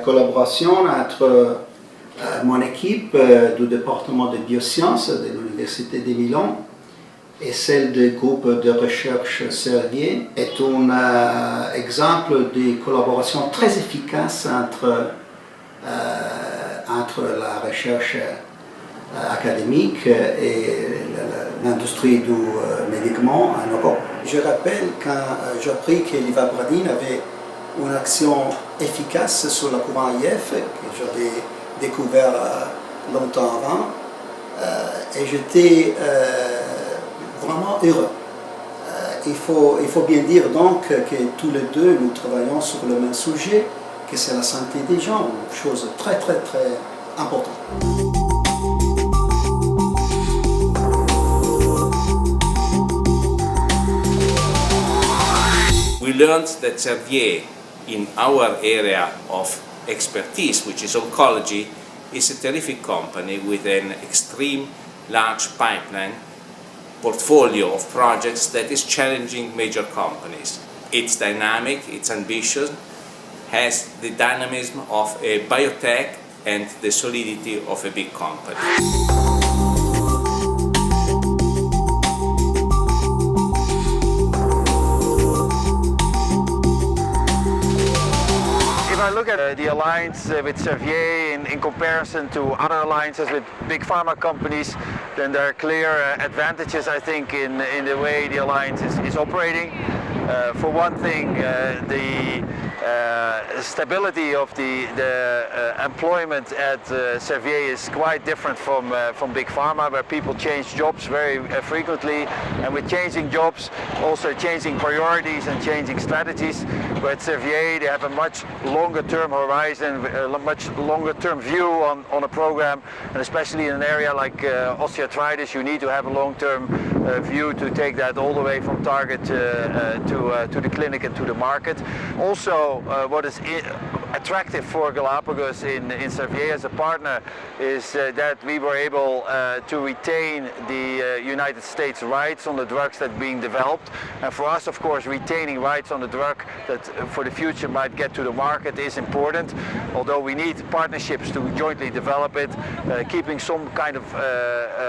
collaboration entre mon équipe du département de biosciences de l'Université de Milan et celle du groupe de recherche SERVIER est un exemple de collaboration très efficace entre la recherche académique et l'industrie du médicament en Europe. Je rappelle quand j'ai appris que l'ivabradine avait une action efficace sur le courant IF que j'avais découvert longtemps avant et j'étais vraiment heureux. Il faut bien dire donc que tous les deux nous travaillons sur le même sujet, que c'est la santé des gens, une chose très très très importante. We learned that Servier, in our area of expertise, which is oncology, is a terrific company with an extreme large pipeline portfolio of projects that is challenging major companies. It's dynamic, it's ambitious, has the dynamism of a biotech and the solidity of a big company. If I look at the alliance with Servier in comparison to other alliances with big pharma companies, then there are clear advantages, I think, in the way the alliance is operating. For one thing, the stability of the employment at Servier is quite different from big pharma, where people change jobs very frequently, and with changing jobs, also changing priorities and changing strategies. But at Servier, they have a much longer-term horizon, a much longer-term view on a program, and especially in an area like osteoarthritis, you need to have a long-term view to take that all the way from target to the clinic and to the market. Also, what is attractive for Galapagos in Servier as a partner is that we were able to retain the United States rights on the drugs that are being developed. And for us, of course, retaining rights on the drug that for the future might get to the market is important. Although we need partnerships to jointly develop it, keeping some kind of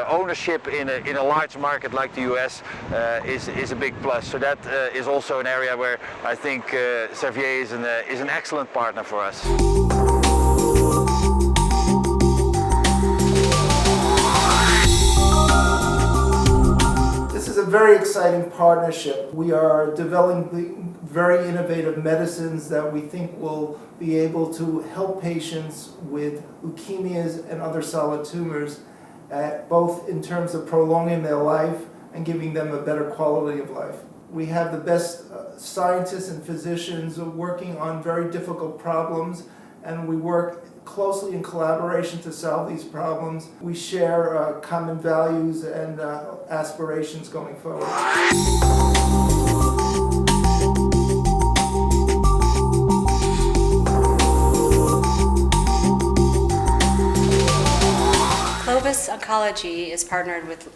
ownership in a large market like the US is a big plus. So that is also an area where I think Servier is an excellent partner for us. This is a very exciting partnership. We are developing very innovative medicines that we think will be able to help patients with leukemias and other solid tumors, both in terms of prolonging their life and giving them a better quality of life. We have the best scientists and physicians working on very difficult problems, and we work closely in collaboration to solve these problems. We share common values and aspirations going forward. Clovis Oncology is partnered with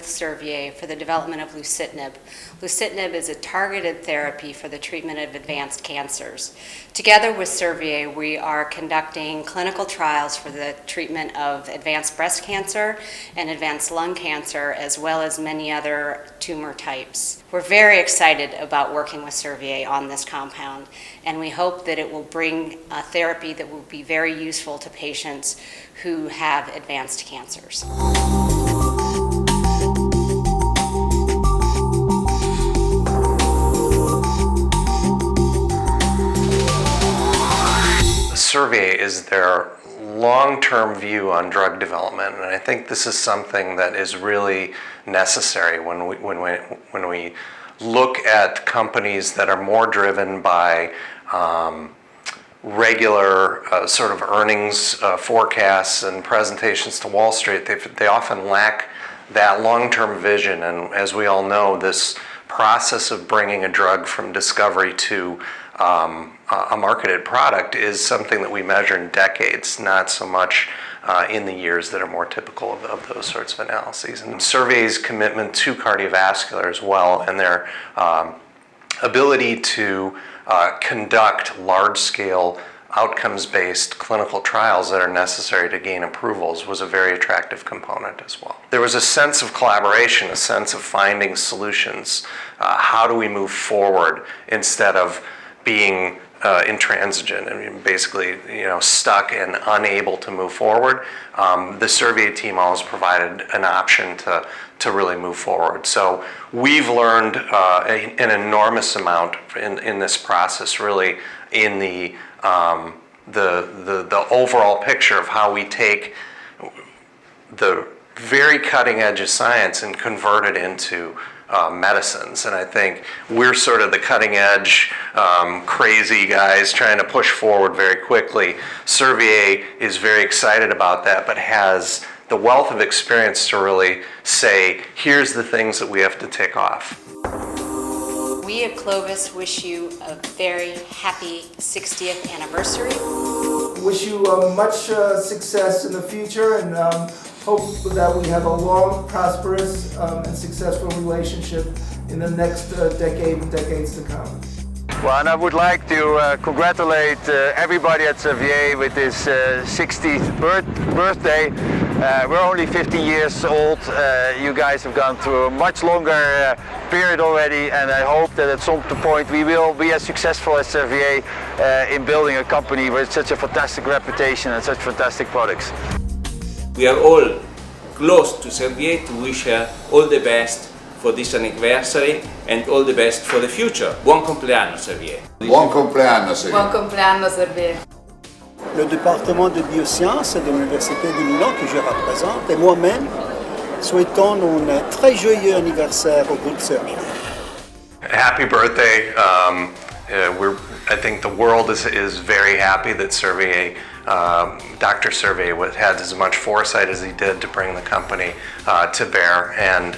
Servier for the development of lucitanib. Lucitanib is a targeted therapy for the treatment of advanced cancers. Together with Servier, we are conducting clinical trials for the treatment of advanced breast cancer and advanced lung cancer, as well as many other tumor types. We're very excited about working with Servier on this compound, and we hope that it will bring a therapy that will be very useful to patients who have advanced cancers. Servier is their long-term view on drug development, and I think this is something that is really necessary when we look at companies that are more driven by regular sort of earnings forecasts and presentations to Wall Street. They often lack that long-term vision, and as we all know, this process of bringing a drug from discovery to a marketed product is something that we measure in decades, not so much in the years that are more typical of those sorts of analyses. And Servier's commitment to cardiovascular as well, and their ability to conduct large-scale outcomes-based clinical trials that are necessary to gain approvals was a very attractive component as well. There was a sense of collaboration, a sense of finding solutions. How do we move forward instead of being intransigent and basically, stuck and unable to move forward? The Servier team always provided an option to really move forward. So we've learned an enormous amount in this process, really, in the overall picture of how we take the very cutting edge of science and convert it into medicines. And I think we're sort of the cutting edge, crazy guys trying to push forward very quickly. Servier is very excited about that, but has the wealth of experience to really say, here's the things that we have to tick off. We at Clovis wish you a very happy 60th anniversary. Wish you much success in the future, and hope that we have a long, prosperous, and successful relationship in the next decade and decades to come. Well, and I would like to congratulate everybody at Servier with this 60th birthday. We're only 50 years old. You guys have gone through a much longer period already, and I hope that at some point we will be as successful as Servier in building a company with such a fantastic reputation and such fantastic products. We are all close to Servier to wish her all the best for this anniversary and all the best for the future. Buon compleanno, Servier. Buon compleanno, Servier. Buon compleanno, Servier. Le département de biosciences de l'Université de Milan que je représente et moi-même souhaitons un très joyeux anniversaire au groupe Servier. Happy birthday. I think the world is very happy that Servier, Dr. Servier had as much foresight as he did to bring the company to bear, and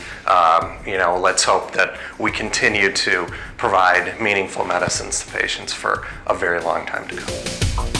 let's hope that we continue to provide meaningful medicines to patients for a very long time to come.